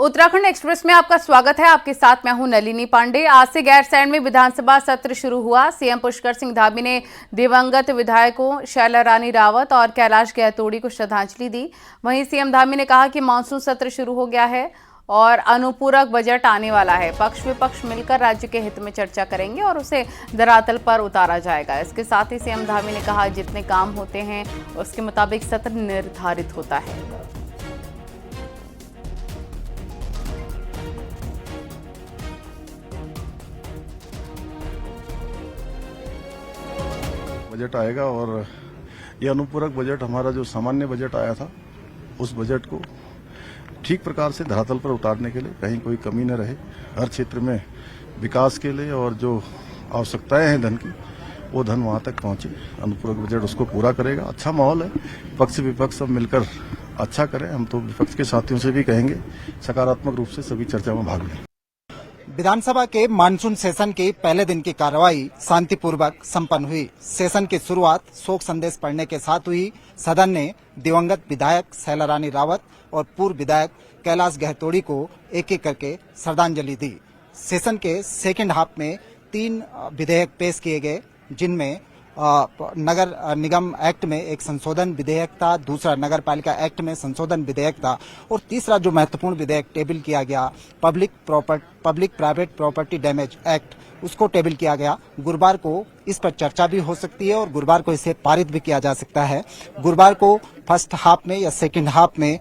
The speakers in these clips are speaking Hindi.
उत्तराखंड एक्सप्रेस में आपका स्वागत है। आपके साथ मैं हूं नलिनी पांडे। आज से गैरसैंण में विधानसभा सत्र शुरू हुआ। सीएम पुष्कर सिंह धामी ने दिवंगत विधायकों शैला रानी रावत और कैलाश गहतोड़ी को श्रद्धांजलि दी। वहीं सीएम धामी ने कहा कि मानसून सत्र शुरू हो गया है और अनुपूरक बजट आने वाला है। पक्ष विपक्ष मिलकर राज्य के हित में चर्चा करेंगे और उसे धरातल पर उतारा जाएगा। इसके साथ ही सीएम धामी ने कहा, जितने काम होते हैं उसके मुताबिक सत्र निर्धारित होता है। बजट आएगा और ये अनुपूरक बजट हमारा जो सामान्य बजट आया था उस बजट को ठीक प्रकार से धरातल पर उतारने के लिए कहीं कोई कमी न रहे, हर क्षेत्र में विकास के लिए और जो आवश्यकताएं हैं धन की वो धन वहां तक पहुंचे। अनुपूरक बजट उसको पूरा करेगा। अच्छा माहौल है, पक्ष विपक्ष सब मिलकर अच्छा करें। हम तो विपक्ष के साथियों से भी कहेंगे सकारात्मक रूप से सभी चर्चा में भाग लें। विधानसभा के मानसून सेशन के पहले दिन की कार्रवाई शांतिपूर्वक संपन्न हुई। सेशन की शुरुआत शोक संदेश पढ़ने के साथ हुई। सदन ने दिवंगत विधायक शैला रानी रावत और पूर्व विधायक कैलाश गहतोड़ी को एक एक करके श्रद्धांजलि दी। सेशन के सेकेंड हाफ में 3 विधेयक पेश किए गए, जिनमें नगर निगम एक्ट में एक संशोधन विधेयक था, दूसरा नगर पालिका एक्ट में संशोधन विधेयक था और तीसरा जो महत्वपूर्ण विधेयक टेबल किया गया public private property damage act, उसको टेबल किया गया। गुरुवार को इस पर चर्चा भी हो सकती है और गुरुवार को इसे पारित भी किया जा सकता है। गुरुवार को फर्स्ट हाफ में या सेकंड हाफ में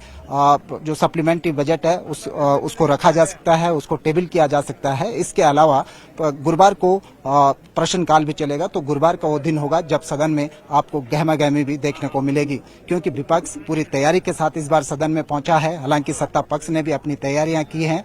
जो सप्लीमेंट्री बजट है उसको रखा जा सकता है, उसको टेबल किया जा सकता है। इसके अलावा गुरुवार को प्रश्नकाल भी चलेगा, तो गुरुवार का वो दिन होगा जब सदन में आपको गहमा गहमी भी देखने को मिलेगी, क्योंकि विपक्ष पूरी तैयारी के साथ इस बार सदन में पहुंचा है। हालांकि सत्ता पक्ष ने भी अपनी तैयारियां की हैं।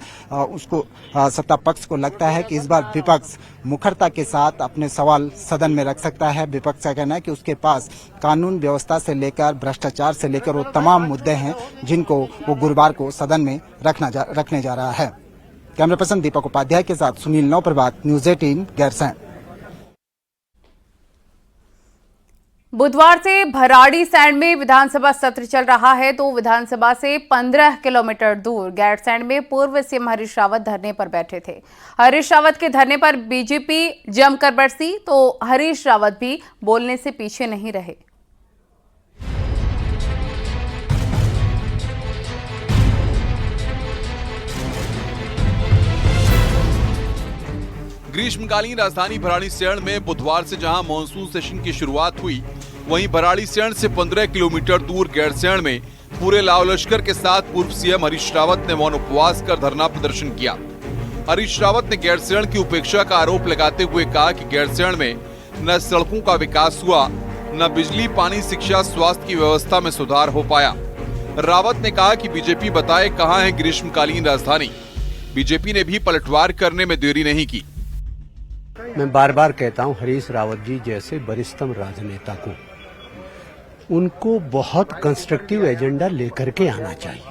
सत्ता पक्ष को लगता है कि इस बार विपक्ष मुखरता के साथ अपने सवाल सदन में रख सकता है। विपक्ष का कहना है कि उसके पास कानून व्यवस्था से लेकर भ्रष्टाचार से लेकर वो तमाम मुद्दे हैं जिनको वो गुरुवार को सदन में रखने जा रहा है। कैमरा पर्सन दीपक उपाध्याय के साथ सुनील नौप्रभात, न्यूज़ 18 गैरसैंण। बुधवार से भराड़ीसैंण में विधानसभा सत्र चल रहा है, तो विधानसभा से 15 किलोमीटर दूर गैरसैंण में पूर्व सीएम हरीश रावत धरने पर बैठे थे। हरीश रावत के धरने पर बीजेपी जमकर बरसी, तो हरीश रावत भी बोलने से पीछे नहीं रहे। ग्रीष्मकालीन राजधानी भराड़ीसैंण में बुधवार से जहां मानसून सेशन की शुरुआत हुई, वहीं भराड़ीसैंण से 15 किलोमीटर दूर गैरसैंण में पूरे लाव लश्कर के साथ पूर्व सीएम हरीश रावत ने मौन उपवास कर धरना प्रदर्शन किया। हरीश रावत ने गैरसैंण की उपेक्षा का आरोप लगाते हुए कहा कि गैरसैंण में न सड़कों का विकास हुआ, न बिजली, पानी, शिक्षा, स्वास्थ्य की व्यवस्था में सुधार हो पाया। रावत ने कहा कि बीजेपी बताए कहां है ग्रीष्मकालीन राजधानी। बीजेपी ने भी पलटवार करने में देरी नहीं की। मैं बार बार कहता हूं, हरीश रावत जी जैसे वरिष्ठतम राजनेता को उनको बहुत कंस्ट्रक्टिव एजेंडा लेकर के आना चाहिए।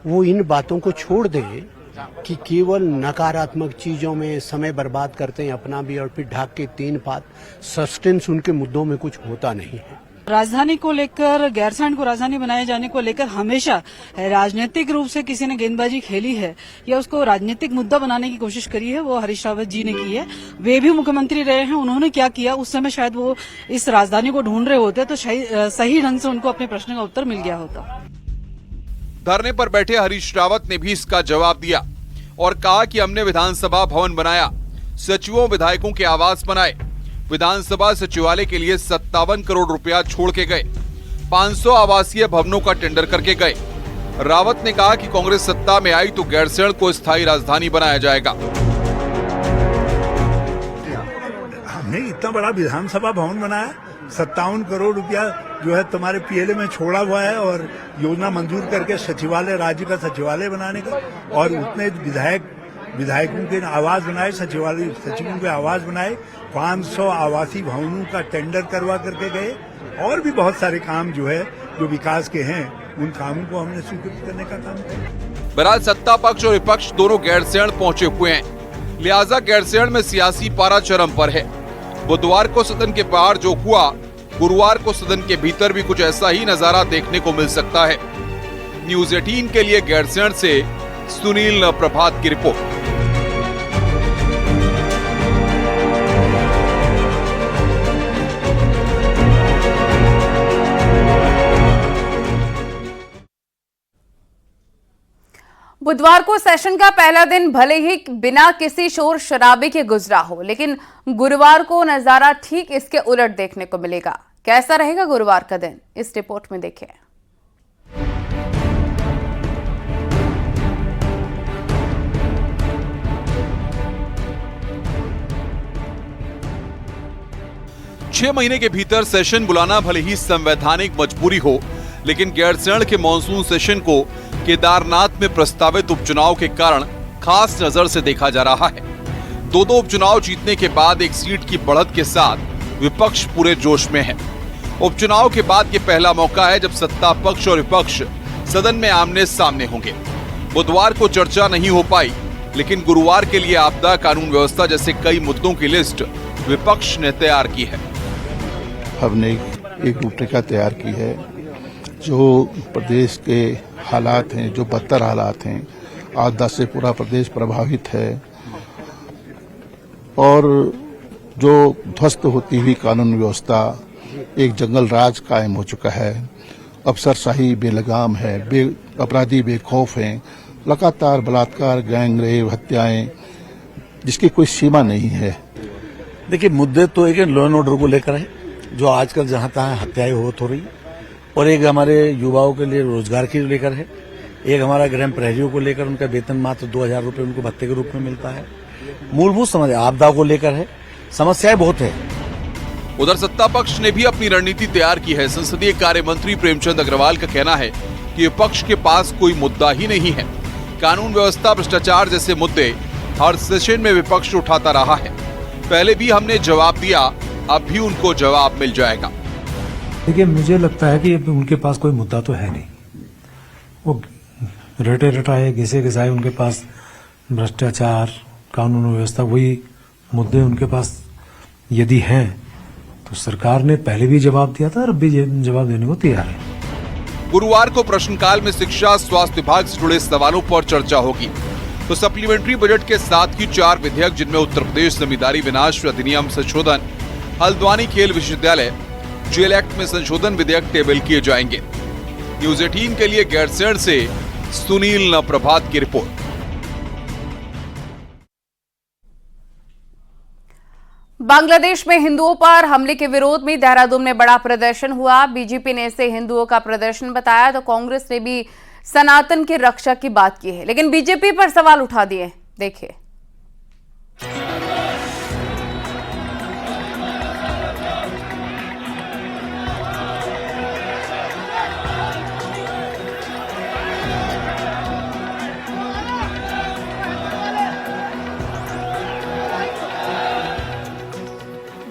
वो इन बातों को छोड़ दें कि केवल नकारात्मक चीजों में समय बर्बाद करते हैं अपना भी, और फिर ढाक के 3 बात सस्टेंस उनके मुद्दों में कुछ होता नहीं है। राजधानी को लेकर, गैरसैंण को राजधानी बनाए जाने को लेकर हमेशा राजनीतिक रूप से किसी ने गेंदबाजी खेली है या उसको राजनीतिक मुद्दा बनाने की कोशिश करी है, वो हरीश रावत जी ने की है। वे भी मुख्यमंत्री रहे हैं, उन्होंने क्या किया उस समय शायद वो इस राजधानी को ढूंढ रहे होते तो सही ढंग से उनको अपने प्रश्न का उत्तर मिल गया होता। धरने पर बैठे हरीश रावत ने भी इसका जवाब दिया और कहा कि हमने विधानसभा भवन बनाया, सचिवों विधायकों के आवास बनाए, विधानसभा सचिवालय के लिए 57 करोड़ रुपया छोड़ के गए, 500 आवासीय भवनों का टेंडर करके गए। रावत ने कहा कि कांग्रेस सत्ता में आई तो गैरसैंण को स्थायी राजधानी बनाया जाएगा। हमने इतना बड़ा विधानसभा भवन बनाया, 57 करोड़ रुपया जो है तुम्हारे पीएलए में छोड़ा हुआ है और योजना मंजूर करके सचिवालय, राज्य का सचिवालय बनाने का, और उतने विधायकों के आवास बनाए, सचिवों के आवास बनाए, 500 आवासीय भवनों का टेंडर करवा करके गए, और भी बहुत सारे काम जो है जो विकास के हैं उन कामों को हमने स्वीकृत करने का काम किया। बहरहाल सत्ता पक्ष और विपक्ष दोनों गैरसैंण पहुंचे हुए हैं, लिहाजा गैरसैंण में सियासी पारा चरम पर है। बुधवार को सदन के बाहर जो हुआ, गुरुवार को सदन के भीतर भी कुछ ऐसा ही नजारा देखने को मिल सकता है। न्यूज 18 के लिए गैरसैंण से सुनील प्रभात की रिपोर्ट। बुधवार को सेशन का पहला दिन भले ही बिना किसी शोर शराबे के गुजरा हो, लेकिन गुरुवार को नजारा ठीक इसके उलट देखने को मिलेगा। कैसा रहेगा गुरुवार का दिन, इस रिपोर्ट में देखें। छह महीने के भीतर सेशन बुलाना भले ही संवैधानिक मजबूरी हो, लेकिन गैरसैंण के मॉनसून सेशन को केदारनाथ में प्रस्तावित उपचुनाव के कारण खास नजर से देखा जा रहा है। दो उपचुनाव जीतने के बाद एक सीट की बढ़त के साथ विपक्ष पूरे जोश में है। उपचुनाव के बाद ये पहला मौका है जब सत्ता पक्ष और विपक्ष सदन में आमने सामने होंगे। बुधवार को चर्चा नहीं हो पाई, लेकिन गुरुवार के लिए आपदा, कानून व्यवस्था जैसे कई मुद्दों की लिस्ट विपक्ष ने तैयार की है। हमने एक रूपरेखा तैयार की है। जो प्रदेश के हालात हैं, जो बदतर हालात हैं, आपदा से पूरा प्रदेश प्रभावित है और जो ध्वस्त होती हुई कानून व्यवस्था, एक जंगल राज कायम हो चुका है, अफसरशाही बेलगाम है, अपराधी बेखौफ हैं, लगातार बलात्कार, गैंगरेप, हत्याएं, जिसकी कोई सीमा नहीं है। देखिए, मुद्दे तो एक लॉ एंड ऑर्डर को लेकर है, जो आजकल जहां तहां हत्याएं हो रही, और एक हमारे युवाओं के लिए रोजगार के लेकर है, एक हमारा गृह प्रहरियों को लेकर उनका वेतन मात्र 2000 रुपए उनको भत्ते के रूप में मिलता है। मूलभूत समस्या आपदा को लेकर है, समस्याएं बहुत है। उधर सत्ता पक्ष ने भी अपनी रणनीति तैयार की है। संसदीय कार्य मंत्री प्रेमचंद अग्रवाल का कहना है कि विपक्ष के पास कोई मुद्दा ही नहीं है। कानून व्यवस्था, भ्रष्टाचार जैसे मुद्दे हर सेशन में विपक्ष उठाता रहा है। पहले भी हमने जवाब दिया, अब भी उनको जवाब मिल जाएगा। देखिए, मुझे लगता है कि उनके पास कोई मुद्दा तो है नहीं। वो रटे रटाए, घिसे घिसाए उनके पास भ्रष्टाचार, कानून व्यवस्था, वही मुद्दे उनके पास यदि हैं तो सरकार ने पहले भी जवाब दिया था और अब भी जवाब देने को तैयार है। गुरुवार को प्रश्नकाल में शिक्षा, स्वास्थ्य विभाग से जुड़े सवालों पर चर्चा होगी। तो सप्लीमेंट्री बजट के साथ ही 4 विधेयक, जिनमें उत्तर प्रदेश जमींदारी विनाश अधिनियम संशोधन, हल्द्वानी खेल विश्वविद्यालय, जेल एक्ट में संशोधन विधेयक टेबल किए जाएंगे। न्यूज 18 के लिए गैरसैंण से सुनील प्रभात की रिपोर्ट। बांग्लादेश में हिंदुओं पर हमले के विरोध में देहरादून में बड़ा प्रदर्शन हुआ। बीजेपी ने इसे हिंदुओं का प्रदर्शन बताया, तो कांग्रेस ने भी सनातन की रक्षा की बात की है, लेकिन बीजेपी पर सवाल उठा दिए। देखिए।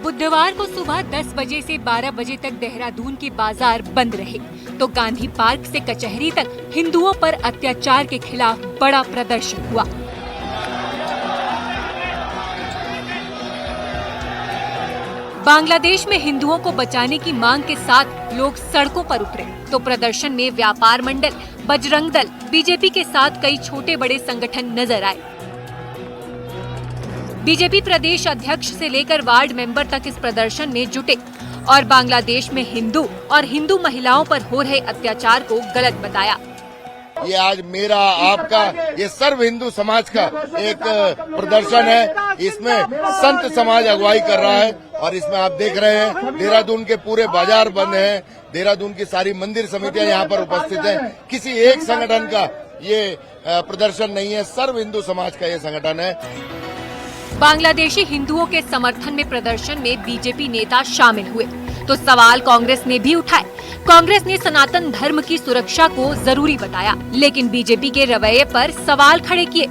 बुधवार को सुबह 10 बजे से 12 बजे तक देहरादून के बाजार बंद रहे, तो गांधी पार्क से कचहरी तक हिंदुओं पर अत्याचार के खिलाफ बड़ा प्रदर्शन हुआ। बांग्लादेश में हिंदुओं को बचाने की मांग के साथ लोग सड़कों पर उतरे, तो प्रदर्शन में व्यापार मंडल, बजरंग दल, बीजेपी के साथ कई छोटे बड़े संगठन नजर आए। बीजेपी प्रदेश अध्यक्ष से लेकर वार्ड मेंबर तक इस प्रदर्शन में जुटे और बांग्लादेश में हिंदू और हिंदू महिलाओं पर हो रहे अत्याचार को गलत बताया। ये आज मेरा, आपका, ये सर्व हिंदू समाज का एक प्रदर्शन है। इसमें संत समाज अगुवाई कर रहा है और इसमें आप देख रहे हैं देहरादून के पूरे बाजार बंद हैं। देहरादून की सारी मंदिर समितियां यहाँ पर उपस्थित हैं। किसी एक संगठन का ये प्रदर्शन नहीं है, सर्व हिंदू समाज का ये संगठन है। बांग्लादेशी हिंदुओं के समर्थन में प्रदर्शन में बीजेपी नेता शामिल हुए, तो सवाल कांग्रेस ने भी उठाए। कांग्रेस ने सनातन धर्म की सुरक्षा को जरूरी बताया, लेकिन बीजेपी के रवैये पर सवाल खड़े किए।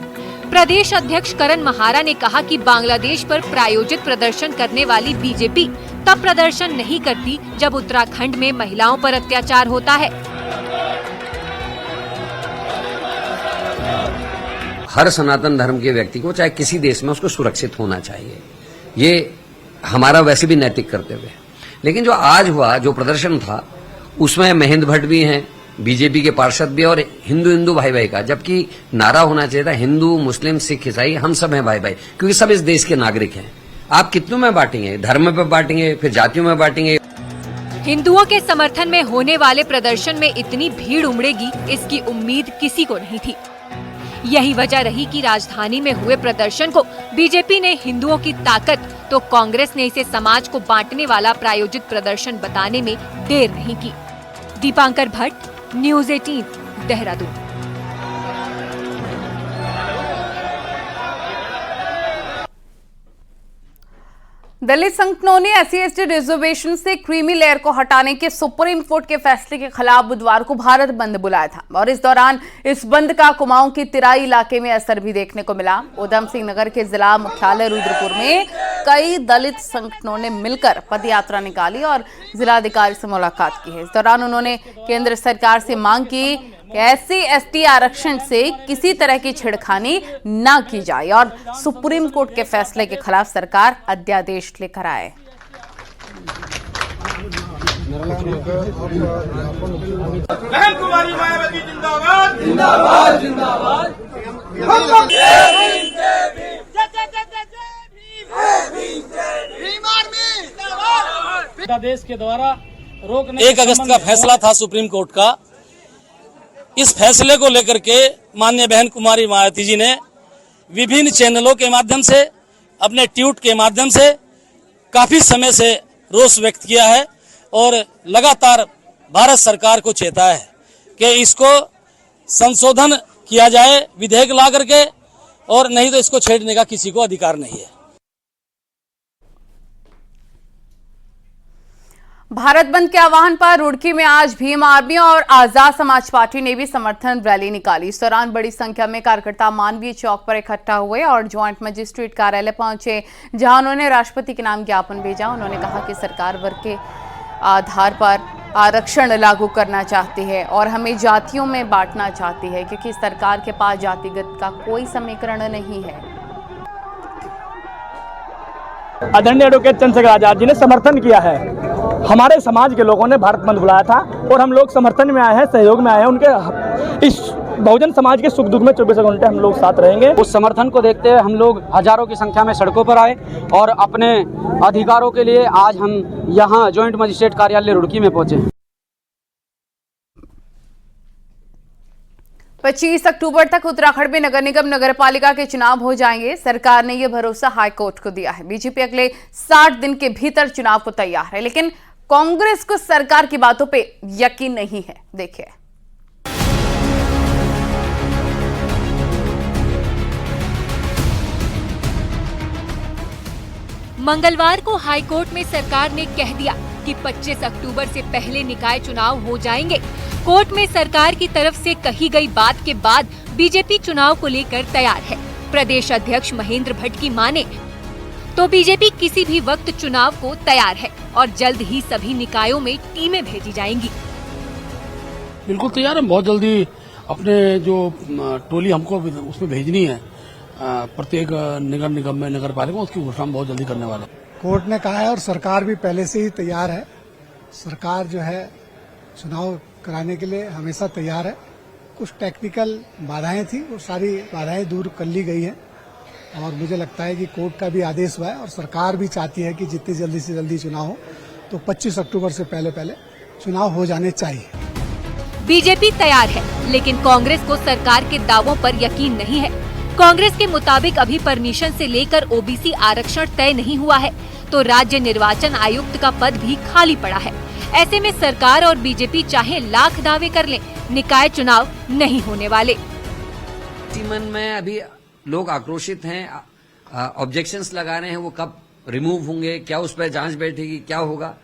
प्रदेश अध्यक्ष करण महारा ने कहा कि बांग्लादेश पर प्रायोजित प्रदर्शन करने वाली बीजेपी तब प्रदर्शन नहीं करती जब उत्तराखंड में महिलाओं पर अत्याचार होता है। हर सनातन धर्म के व्यक्ति को, चाहे किसी देश में, उसको सुरक्षित होना चाहिए। ये हमारा वैसे भी नैतिक कर्तव्य है। लेकिन जो आज हुआ, जो प्रदर्शन था, उसमें महेंद्र भट्ट भी हैं, बीजेपी के पार्षद भी और हिंदू हिंदू भाई भाई का, जबकि नारा होना चाहिए था हिंदू मुस्लिम सिख ईसाई हम सब हैं भाई भाई, क्योंकि सब इस देश के नागरिक हैं। आप कितनों में बांटेंगे, धर्म पे बांटेंगे, फिर जातियों में बांटेंगे। हिंदुओं के समर्थन में होने वाले प्रदर्शन में इतनी भीड़ उमड़ेगी, इसकी उम्मीद किसी को नहीं थी। यही वजह रही कि राजधानी में हुए प्रदर्शन को बीजेपी ने हिंदुओं की ताकत तो कांग्रेस ने इसे समाज को बांटने वाला प्रायोजित प्रदर्शन बताने में देर नहीं की। दीपांकर भट्ट, न्यूज़ 18, देहरादून। दलित संगठनों ने SC/ST रिजर्वेशन से क्रीमी लेयर को हटाने के सुप्रीम कोर्ट के फैसले के खिलाफ बुधवार को भारत बंद बुलाया था और इस दौरान इस बंद का कुमाऊं की तिराई इलाके में असर भी देखने को मिला। उधम सिंह नगर के जिला मुख्यालय रुद्रपुर में कई दलित संगठनों ने मिलकर पदयात्रा निकाली और जिलाधिकारी से मुलाकात की है। इस दौरान उन्होंने केंद्र सरकार से मांग की कि SC/ST आरक्षण से किसी तरह की छेड़खानी न की जाए और सुप्रीम कोर्ट के फैसले के खिलाफ सरकार अध्यादेश लेकर आए। बहन कुमारी मायावती जिंदाबाद जिंदाबाद जिंदाबाद। अध्यादेश के द्वारा रोकने 1 अगस्त का फैसला था सुप्रीम कोर्ट का। इस फैसले को लेकर के माननीय बहन कुमारी मायावती जी ने विभिन्न चैनलों के माध्यम से, अपने ट्वीट के माध्यम से काफी समय से रोष व्यक्त किया है और लगातार भारत सरकार को चेता है कि इसको संशोधन किया जाए विधेयक ला करके, और नहीं तो इसको छेड़ने का किसी को अधिकार नहीं है। भारत बंद के आह्वान पर रुड़की में आज भीम आर्मी और आजाद समाज पार्टी ने भी समर्थन रैली निकाली। इस दौरान बड़ी संख्या में कार्यकर्ता मानवीय चौक पर इकट्ठा हुए और ज्वाइंट मजिस्ट्रेट कार्यालय पहुंचे, जहां उन्होंने राष्ट्रपति के नाम ज्ञापन भेजा। उन्होंने कहा कि सरकार वर्ग के आधार पर आरक्षण लागू करना चाहती है और हमें जातियों में बांटना चाहती है, क्योंकि सरकार के पास जातिगत का कोई समीकरण नहीं है। आदरणीय एडवोकेट चंद्रशेखर आजाद जी ने समर्थन किया है। हमारे समाज के लोगों ने भारत बंद बुलाया था और हम लोग समर्थन में आए हैं, सहयोग में आए हैं। उनके इस बहुजन समाज के सुख दुख में 24 घंटे हम लोग साथ रहेंगे। उस समर्थन को देखते हुए हम लोग हजारों की संख्या में सड़कों पर आए और अपने अधिकारों के लिए आज हम यहाँ ज्वाइंट मजिस्ट्रेट कार्यालय रुड़की में पहुंचे। 25 अक्टूबर तक उत्तराखंड में नगर निगम नगरपालिका के चुनाव हो जाएंगे। सरकार ने यह भरोसा हाईकोर्ट को दिया है। बीजेपी अगले 60 दिन के भीतर चुनाव को तैयार है, लेकिन कांग्रेस को सरकार की बातों पे यकीन नहीं है। देखिए, मंगलवार को हाईकोर्ट में सरकार ने कह दिया कि 25 अक्टूबर से पहले निकाय चुनाव हो जाएंगे। कोर्ट में सरकार की तरफ से कही गई बात के बाद बीजेपी चुनाव को लेकर तैयार है। प्रदेश अध्यक्ष महेंद्र भट्ट की माने तो बीजेपी किसी भी वक्त चुनाव को तैयार है और जल्द ही सभी निकायों में टीमें भेजी जाएंगी। बिल्कुल तैयार है, बहुत जल्दी अपने जो टोली हमको उसमें भेजनी है प्रत्येक नगर निगम में नगर पालिका, उसकी घोषणा बहुत जल्दी करने वाले। कोर्ट ने कहा है और सरकार भी पहले से ही तैयार है। सरकार जो है चुनाव कराने के लिए हमेशा तैयार है। कुछ टेक्निकल बाधाएं थी, वो सारी बाधाएं दूर कर ली गई हैं और मुझे लगता है कि कोर्ट का भी आदेश हुआ है और सरकार भी चाहती है कि जितनी जल्दी से जल्दी चुनाव हो, तो 25 अक्टूबर से पहले चुनाव हो जाने चाहिए। बीजेपी तैयार है, लेकिन कांग्रेस को सरकार के दावों पर यकीन नहीं है। कांग्रेस के मुताबिक अभी परमिशन से लेकर ओबीसी आरक्षण तय नहीं हुआ है, तो राज्य निर्वाचन आयुक्त का पद भी खाली पड़ा है। ऐसे में सरकार और बीजेपी चाहे लाख दावे कर लें, निकाय चुनाव नहीं होने वाले। मन में अभी लोग आक्रोशित हैं, ऑब्जेक्शंस लगा रहे हैं, वो कब रिमूव होंगे, क्या उस पर जांच बैठेगी, क्या होगा।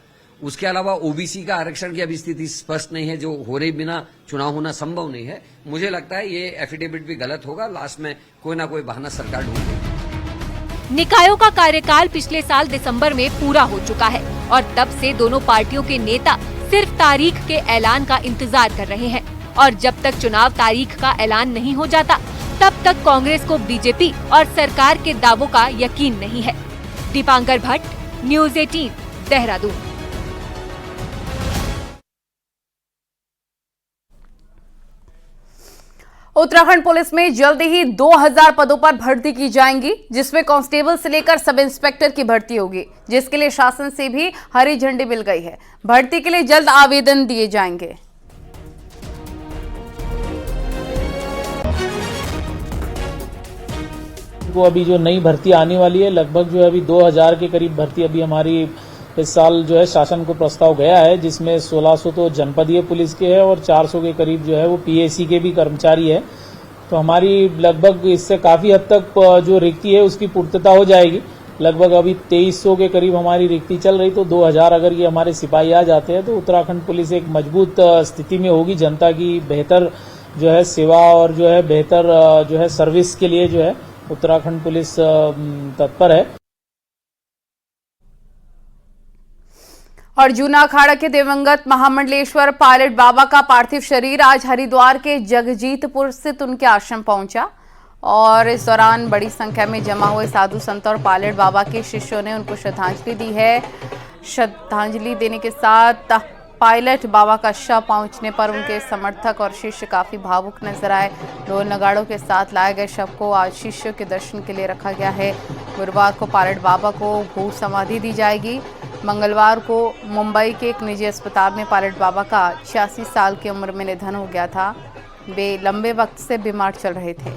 उसके अलावा ओबीसी का आरक्षण की अभी स्थिति स्पष्ट नहीं है, जो हो रही बिना चुनाव होना संभव नहीं है। मुझे लगता है ये एफिडेविट भी गलत होगा, लास्ट में कोई ना कोई बहाना सरकार ढूंढेगी। निकायों का कार्यकाल पिछले साल दिसंबर में पूरा हो चुका है और तब से दोनों पार्टियों के नेता सिर्फ तारीख के ऐलान का इंतजार कर रहे हैं और जब तक चुनाव तारीख का ऐलान नहीं हो जाता तब तक कांग्रेस को बीजेपी और सरकार के दावों का यकीन नहीं है। दीपांकर भट्ट, न्यूज़ 18, देहरादून। उत्तराखंड पुलिस में जल्दी ही 2000 पदों पर भर्ती की जाएंगी, जिसमें कांस्टेबल से लेकर सब इंस्पेक्टर की भर्ती होगी, जिसके लिए शासन से भी हरी झंडी मिल गई है। भर्ती के लिए जल्द आवेदन दिए जाएंगे। को अभी जो नई भर्ती आने वाली है, लगभग जो है अभी 2000 के करीब भर्ती अभी हमारी इस साल जो है शासन को प्रस्ताव गया है, जिसमें 1600 तो जनपदीय पुलिस के है और 400 के करीब जो है वो पीएसी के भी कर्मचारी है। तो हमारी लगभग इससे काफी हद तक जो रिक्ति है उसकी पूर्तता हो जाएगी। लगभग अभी 2300 के करीब हमारी रिक्ति चल रही, तो 2000 अगर ये हमारे सिपाही आ जाते हैं तो उत्तराखंड पुलिस एक मजबूत स्थिति में होगी। जनता की बेहतर जो है सेवा और जो है बेहतर जो है सर्विस के लिए जो है उत्तराखंड पुलिस तत्पर है। और जूना अखाड़ा के दिवंगत महामंडलेश्वर पायलट बाबा का पार्थिव शरीर आज हरिद्वार के जगजीतपुर स्थित उनके आश्रम पहुंचा और इस दौरान बड़ी संख्या में जमा हुए साधु संत और पायलट बाबा के शिष्यों ने उनको श्रद्धांजलि दी है। श्रद्धांजलि देने के साथ पायलट बाबा का शव पहुंचने पर उनके समर्थक और शिष्य काफी भावुक नजर आए। ढोल नगाड़ों के साथ लाए गए शव को आज शिष्यों के दर्शन के लिए रखा गया है। गुरुवार को पायलट बाबा को भू समाधि दी जाएगी। मंगलवार को मुंबई के एक निजी अस्पताल में पायलट बाबा का 86 साल की उम्र में निधन हो गया था। वे लंबे वक्त से बीमार चल रहे थे।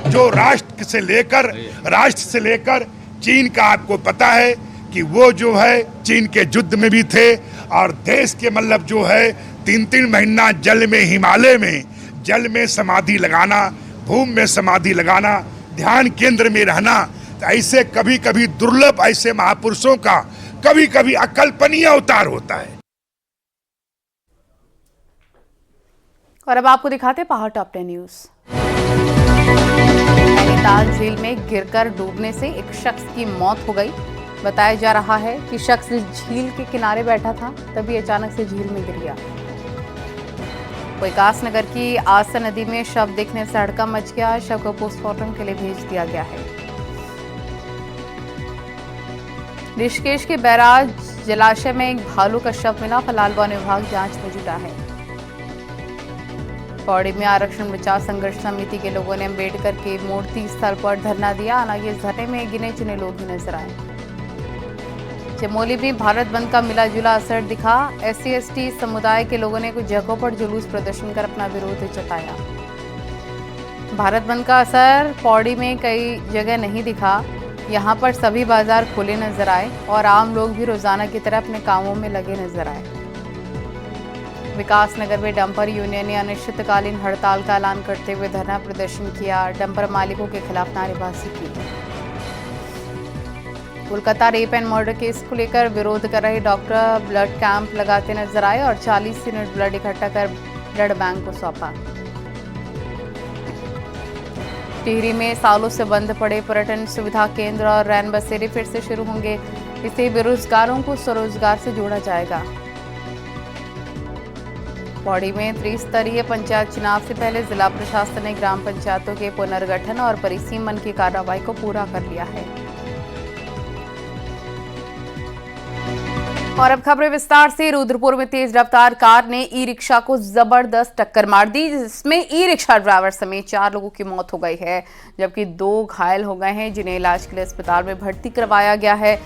जो राष्ट्र से लेकर चीन का आपको पता है कि वो जो है चीन के युद्ध में भी थे और देश के मतलब जो है 3-3 महीना जल में, हिमालय में जल में समाधि लगाना, भूमि में समाधि लगाना, ध्यान केंद्र में रहना, तो ऐसे कभी कभी दुर्लभ ऐसे महापुरुषों का कभी कभी अकल्पनीय अवतार होता है। और अब आपको दिखाते पहाड़ टॉप 10 न्यूज। नैनीताल झील में गिरकर डूबने से एक शख्स की मौत हो गई। बताया जा रहा है कि शख्स झील के किनारे बैठा था, तभी अचानक से झील में गिर गया। विकास नगर की आसा नदी में शव देखने से हड़कंप मच गया। शव को पोस्टमार्टम के लिए भेज दिया गया है। ऋषिकेश के बैराज जलाशय में एक भालू का शव मिला। फिलहाल वन विभाग जांच में जुटा है। पौड़ी में आरक्षण बचाव संघर्ष समिति के लोगों ने अम्बेडकर के मूर्ति स्थल पर धरना दिया। हालांकि इस धरने में गिने चुने लोग ही नजर आए। चमोली में भारत बंद का मिला जुला असर दिखा। SC/ST समुदाय के लोगों ने कुछ जगहों पर जुलूस प्रदर्शन कर अपना विरोध जताया। भारत बंद का असर पौड़ी में कई जगह नहीं दिखा। यहां पर सभी बाजार खुले नजर आए और आम लोग भी रोजाना की तरह अपने कामों में लगे नजर आए। विकास नगर में डंपर यूनियन ने अनिश्चितकालीन हड़ताल का ऐलान करते हुए धरना प्रदर्शन किया। डंपर मालिकों के खिलाफ नारेबाजी की। Kolkata rape and murder case को लेकर विरोध कर रहे डॉक्टर ब्लड कैंप लगाते नजर आए और 40 यूनिट ब्लड इकट्ठा कर ब्लड बैंक को सौंपा। टिहरी में सालों से बंद पड़े पर्यटन सुविधा केंद्र और रैन बसेरे फिर से शुरू होंगे। इससे बेरोजगारों को स्वरोजगार से जोड़ा जाएगा। पौड़ी में त्रिस्तरीय पंचायत चुनाव से पहले जिला प्रशासन ने ग्राम पंचायतों के पुनर्गठन और परिसीमन की कार्रवाई को पूरा कर लिया है। और अब खबरें विस्तार से। रुद्रपुर में तेज रफ्तार कार ने ई रिक्शा को जबरदस्त टक्कर मार दी, जिसमें ई रिक्शा ड्राइवर समेत 4 लोगों की मौत हो गई है, जबकि 2 घायल हो गए हैं, जिन्हें इलाज के लिए अस्पताल में भर्ती करवाया गया है।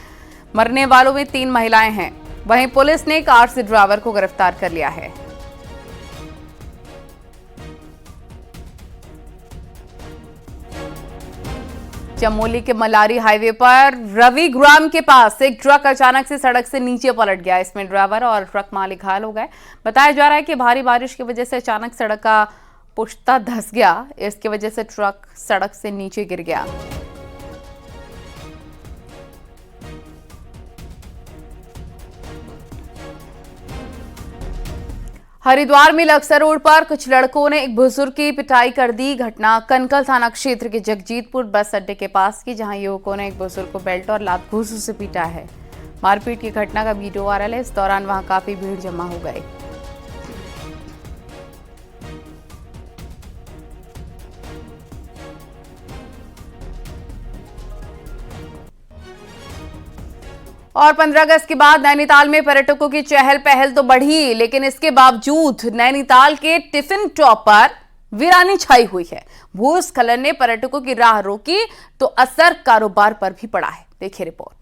मरने वालों में 3 महिलाएं हैं। वहीं पुलिस ने कार से ड्राइवर को गिरफ्तार कर लिया है। चमोली के मलारी हाईवे पर रविग्राम के पास एक ट्रक अचानक से सड़क से नीचे पलट गया। इसमें ड्राइवर और ट्रक मालिक घायल हो गए। बताया जा रहा है कि भारी बारिश की वजह से अचानक सड़क का पुश्ता धंस गया। इसकी वजह से ट्रक सड़क से नीचे गिर गया। हरिद्वार में लक्सर रोड पर कुछ लड़कों ने एक बुजुर्ग की पिटाई कर दी। घटना कनकल थाना क्षेत्र के जगजीतपुर बस अड्डे के पास की, जहां युवकों ने एक बुजुर्ग को बेल्ट और लात घूंसों से पीटा है। मारपीट की घटना का वीडियो वायरल है। इस दौरान वहां काफी भीड़ जमा हो गई। और 15 अगस्त के बाद नैनीताल में पर्यटकों की चहल पहल तो बढ़ी, लेकिन इसके बावजूद नैनीताल के टिफिन टॉप पर वीरानी छाई हुई है। भूस्खलन ने पर्यटकों की राह रोकी तो असर कारोबार पर भी पड़ा है। देखिए रिपोर्ट।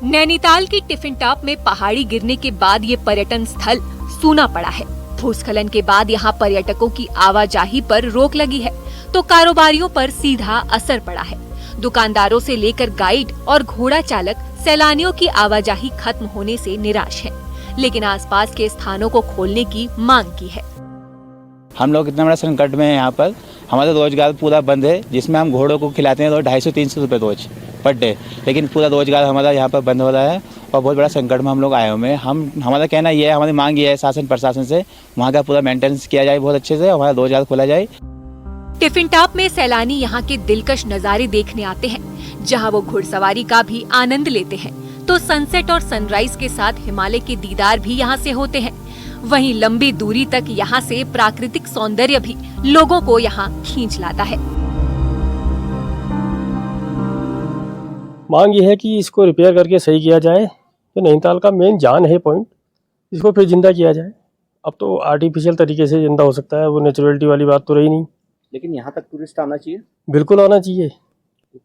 नैनीताल की टिफिन टॉप में पहाड़ी गिरने के बाद ये पर्यटन स्थल सूना पड़ा है। भूस्खलन के बाद यहाँ पर्यटकों की आवाजाही पर रोक लगी है तो कारोबारियों पर सीधा असर पड़ा है। दुकानदारों से लेकर गाइड और घोड़ा चालक सैलानियों की आवाजाही खत्म होने से निराश है, लेकिन आसपास के स्थानों को खोलने की मांग की है। हम लोग इतना बड़ा संकट में हैं, यहाँ पर हमारा रोजगार पूरा बंद है, जिसमें हम घोड़ों को खिलाते हैं तो 250-300 रुपये रोज पर डे, लेकिन पूरा रोजगार हमारा यहाँ पर बंद हो रहा है और बहुत बड़ा संकट में हम लोग आए हुए हैं। हमारा कहना ये है, हमारी मांग ये है शासन प्रशासन से वहाँ का पूरा मेंटेनेंस किया जाए बहुत अच्छे से, हमारा रोजगार खोला जाए। टिफिन टॉप में सैलानी यहाँ के दिलकश नज़ारे देखने आते हैं, जहाँ वो घुड़सवारी का भी आनंद लेते हैं तो सनसेट और सनराइज के साथ हिमालय के दीदार भी यहाँ से होते हैं। वहीं लंबी दूरी तक यहाँ से प्राकृतिक सौंदर्य भी लोगों को यहाँ खींच लाता है। मांग ये है कि इसको रिपेयर करके सही किया जाए। तो नैनीताल का मेन जान है पॉइंट, इसको फिर जिंदा किया जाए। अब तो आर्टिफिशियल तरीके से जिंदा हो सकता है, वो नेचुरलिटी वाली बात तो रही नहीं। लेकिन यहाँ तक टूरिस्ट आना चाहिए, बिल्कुल आना चाहिए,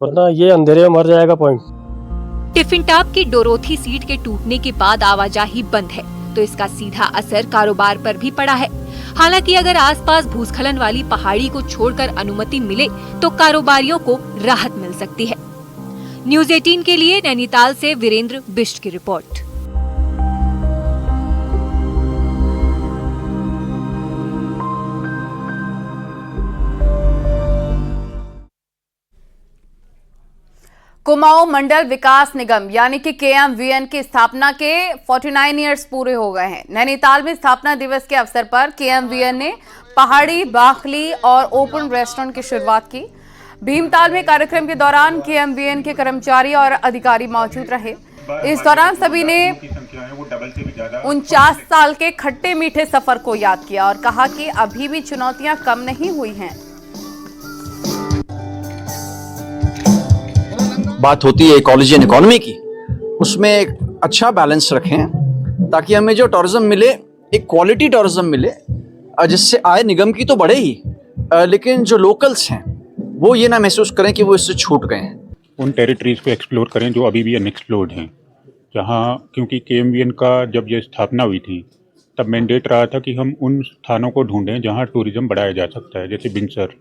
वरना ये अंधेरे में मर जाएगा पॉइंट। टिफिन टॉप की डोरोथी सीट के टूटने के बाद आवाजाही बंद है तो इसका सीधा असर कारोबार पर भी पड़ा है। हालांकि अगर आसपास भूस्खलन वाली पहाड़ी को छोड़कर अनुमति मिले तो कारोबारियों को राहत मिल सकती है। न्यूज़ 18 के लिए नैनीताल से वीरेंद्र बिष्ट की रिपोर्ट। कुमाऊं मंडल विकास निगम यानी कि KMVN की स्थापना के 49 इयर्स पूरे हो गए हैं। नैनीताल में स्थापना दिवस के अवसर पर KMVN ने पहाड़ी, बाखली और ओपन रेस्टोरेंट की शुरुआत की। भीमताल में कार्यक्रम के दौरान KMVN के कर्मचारी और अधिकारी मौजूद रहे। इस दौरान सभी ने 49 साल के खट्टे मीठे सफर को याद किया और कहा कि अभी भी चुनौतियां कम नहीं हुई हैं। बात होती है इकोलॉजी एंड इकोनॉमी की, उसमें एक अच्छा बैलेंस रखें ताकि हमें जो टूरिज्म मिले एक क्वालिटी टूरिज्म मिले, जिससे आय निगम की तो बढ़े ही, लेकिन जो लोकल्स हैं वो ये ना महसूस करें कि वो इससे छूट गए हैं। उन टेरिटरीज को एक्सप्लोर करें जो अभी भी अनएक्सप्लोर्ड हैं, जहाँ क्योंकि KMVN का जब ये स्थापना हुई थी तब मैंडेट रहा था कि हम उन स्थानों को ढूंढें जहाँ टूरिज्म बढ़ाया जा सकता है, जैसे बिनसर,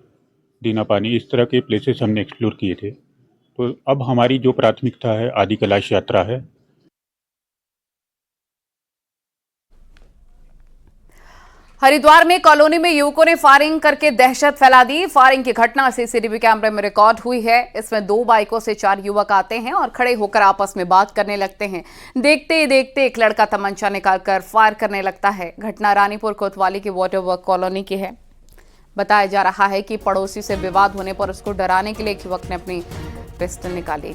दीना पानी, इस तरह के प्लेसेस हमने एक्सप्लोर किए थे। तो अब हमारी जो प्राथमिकता है आदि कैलाश यात्रा है। हरिद्वार में कॉलोनी में युवकों ने फायरिंग करके दहशत फैला दी। फायरिंग की घटना CCTV कैमरे में रिकॉर्ड हुई है। इसमें 2 बाइकों से 4 युवक आते हैं और खड़े होकर आपस में बात करने लगते हैं। देखते ही देखते एक लड़का तमंचा निकालकर फायर करने लगता है। घटना रानीपुर कोतवाली की वाटर वर्क कॉलोनी की है। बताया जा रहा है कि पड़ोसी से विवाद होने पर उसको डराने के लिए एक युवक ने अपनी पिस्टल निकाली।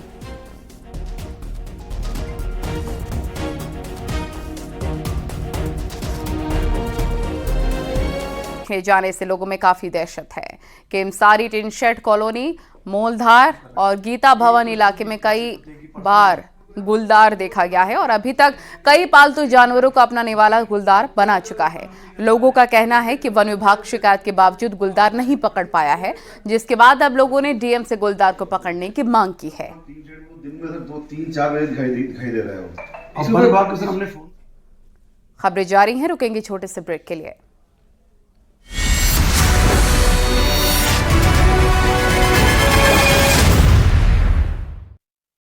जाने से लोगों में काफी दहशत है। केमसारी टिन शेड कॉलोनी, मोलधार और गीता भवन इलाके में कई बार गुलदार देखा गया है और अभी तक कई पालतू जानवरों को अपना निवाला गुलदार बना चुका है। लोगों का कहना है कि वन विभाग शिकायत के बावजूद गुलदार नहीं पकड़ पाया है, जिसके बाद अब लोगों ने DM से गुलदार को पकड़ने की मांग की है। दिन में 2-3-4 बजे दिखाई दे रहा है। खबरें जारी हैं, रुकेंगे छोटे से ब्रेक के लिए।